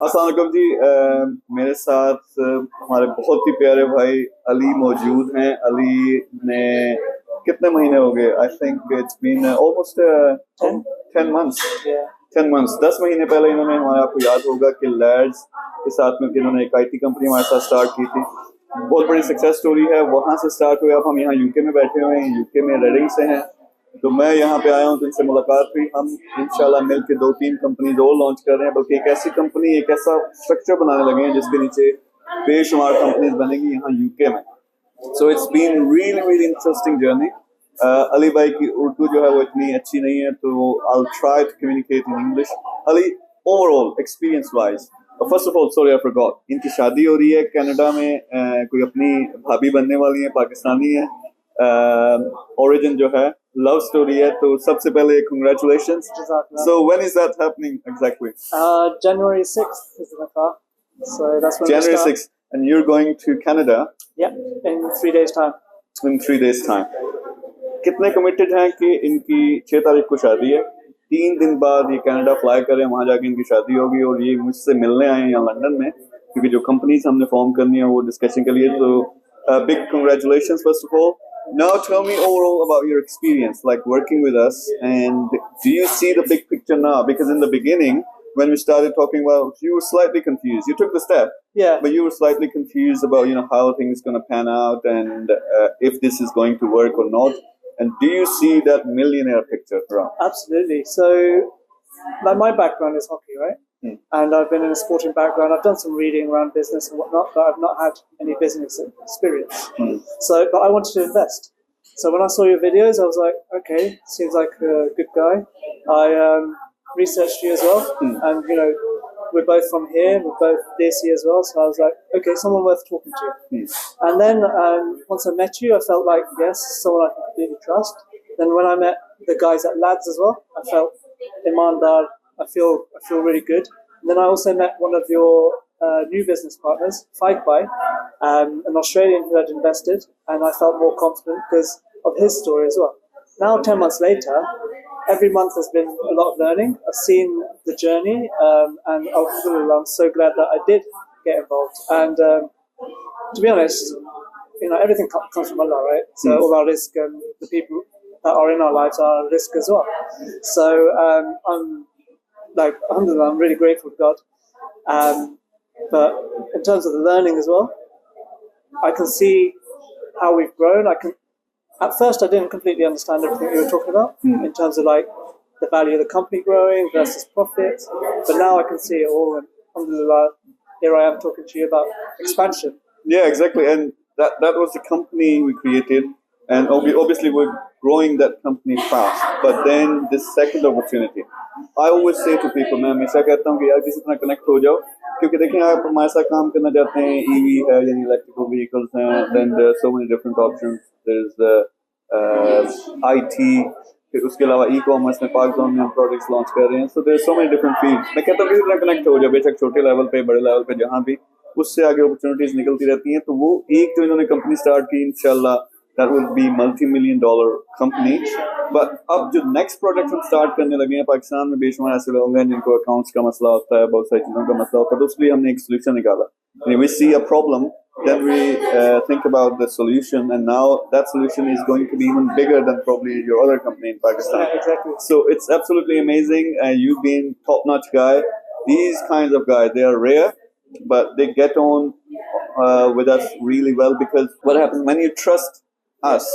अस्सलाम वालेकुम जी। मेरे साथ हमारे बहुत ही प्यारे भाई अली मौजूद हैं। अली ने कितने महीने हो गए? I think it's been almost 10 months। 10 months, 10 महीने पहले इन्होंने हमारे, आपको याद होगा कि लैड्स के साथ में इन्होंने एक आईटी कंपनी हमारे साथ स्टार्ट की थी। बहुत बड़ी सक्सेस स्टोरी है, वहाँ से स्टार्ट हुई। अब हम यहाँ यूके में बैठे हुए हैं, यूके में रेडिंग से हैं। तो मैं यहाँ पे आया हूँ, तो इनसे मुलाकात हुई। हम इंशाल्लाह मिलकर 2-3 कंपनीज और लॉन्च कर रहे हैं, बल्कि एक ऐसी कंपनी, एक ऐसा स्ट्रक्चर बनाने लगे हैं जिसके नीचे बेशुमार कंपनीज बनेगी यहाँ यूके में। So it's been really really interesting journey. Ali भाई की उर्दू जो है वो इतनी अच्छी नहीं है, तो I will try to communicate in English. Ali, overall experience wise, first of all sorry I forgot, इनकी शादी हो रही है कनाडा में, कोई अपनी भाभी बनने वाली है, पाकिस्तानी है, ओरिजिन जो है लव स्टोरी है। तो सबसे पहले congratulations. So when is that happening exactly? January 6th is the car. So that's when January 6th, and you're going to Canada? Yeah, in 3 days time. In 3 days time. कितने committed हैं कि इनकी 6 तारीख को शादी है, 3 दिन बाद ये कनाडा फ्लाई करें, वहां जाके इनकी शादी होगी और ये मुझसे मिलने आए हैं यहाँ लंदन में, क्योंकि जो कंपनीज हमने फॉर्म करनी है वो डिस्कशन के लिए। तो big congratulations first of all. Now tell me overall about your experience, like working with us, and do you see the big picture now? Because in the beginning, when we started talking about, you were slightly confused. You took the step, Yeah. but you were slightly confused about, how things going to pan out, and if this is going to work or not. And do you see that millionaire picture around? Absolutely. So, like, my background is hockey, right? And I've been in a sporting background. I've done some reading around business and whatnot, but I've not had any business experience. So, but I wanted to invest. So when I saw your videos, I was like, okay, seems like a good guy. I researched you as well, and we're both from here. We're both DC as well. So I was like, okay, someone worth talking to. And then once I met you, I felt like, yes, someone I can completely trust. Then when I met the guys at Lads as well, I felt imandar. I feel really good. And then I also met one of your new business partners, Fikeby, an Australian who had invested, and I felt more confident because of his story as well. Now, 10 months later, every month has been a lot of learning. I've seen the journey, and alhamdulillah, I'm so glad that I did get involved. And to be honest, everything comes from Allah, right? So all our risk and the people that are in our lives are risk as well. So alhamdulillah, I'm really grateful to God. But in terms of the learning as well, I can see how we've grown. At first, I didn't completely understand everything you were talking about in terms of like the value of the company growing versus profits. But now I can see it all, and alhamdulillah, here I am talking to you about expansion. Yeah, exactly. And that was the company we created, and obviously we're growing that company fast. But then this second opportunity, I always say to people, मैं हमेशा कहता हूँ कि यार किसी तरह connect हो जाओ, क्योंकि देखें आप हमारे साथ काम करना चाहते हैं, ईवी है यानी इलेक्ट्रिकल व्हीकल्स हैं, then there are so many different options. There's IT, फिर उसके अलावा ई कॉमर्स में पाकज़ोन में हम प्रोडक्ट्स लॉन्च कर रहे हैं. So there are so many different fields. मैं कहता हूँ किसी तरह कनेक्ट हो जाओ, बेशक छोटे लेवल पे, बड़े लेवल पे, जहाँ भी, उससे आगे अपॉर्चुनिटीज निकलती रहती हैं. तो वो एक जो इन्होंने कंपनी स्टार्ट की, इंशाल्लाह that will be multi-million-dollar company. But अब जो नेक्स्ट प्रोडक्ट हम स्टार्ट करने लगे हैं, पाकिस्तान में बेशुमार ऐसे लोग हैं जिनको अकाउंट्स का मसला होता है, बहुत सारी चीज़ों का मसला होता है, तो उसके लिए हमने एक सोल्यूशन निकाला. We see a problem, then we think about the solution, and now that solution is going to be even bigger than probably your other company in Pakistan. Yeah, exactly. So it's absolutely amazing. You've been top-notch guy. These kinds of guys, they are rare, but they get on with us really well, because what happens when you trust us,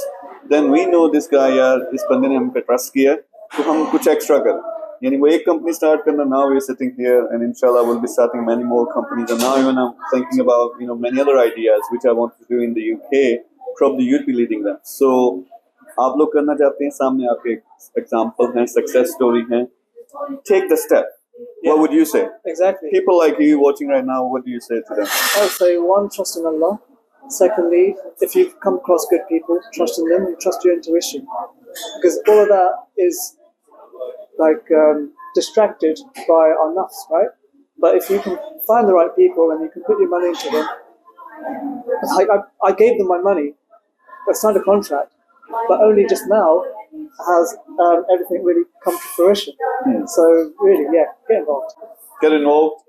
then we know this guy, यार इस बंदे ने हम पे trust किया, तो हम कुछ एक्स्ट्रा करें. यानी वो एक कंपनी स्टार्ट करना, now we're sitting here and inshallah we'll be starting many more companies, and now even I'm thinking about many other ideas which I want to do in the UK. Probably you'd be leading them. So आप लोग करना चाहते हैं, सामने आपके example हैं, success story हैं. Take the step. What would you say? Exactly. People like you watching right now, what do you say to them? I would say, one, trust in Allah. Secondly, if you come across good people, trust in them and trust your intuition, because all of that is like distracted by our nafs, right? But if you can find the right people and you can put your money into them, like I gave them my money, I signed a contract, but only just now has everything really come to fruition. So really, yeah, get involved. Get involved.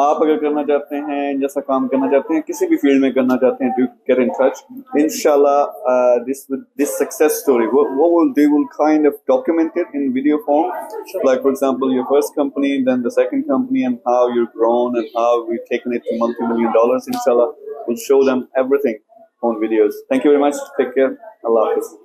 आप अगर करना चाहते हैं जैसा काम करना चाहते हैं, किसी भी फील्ड में करना चाहते हैं, do get in touch. Inshallah, this success story, they will kind of document it in video form. Like for example, your first company, then the second company, and how you've grown and how we've taken it to multi-million dollars. Inshallah, we'll show them everything on videos. Thank you very much. Take care. Allah Hafiz.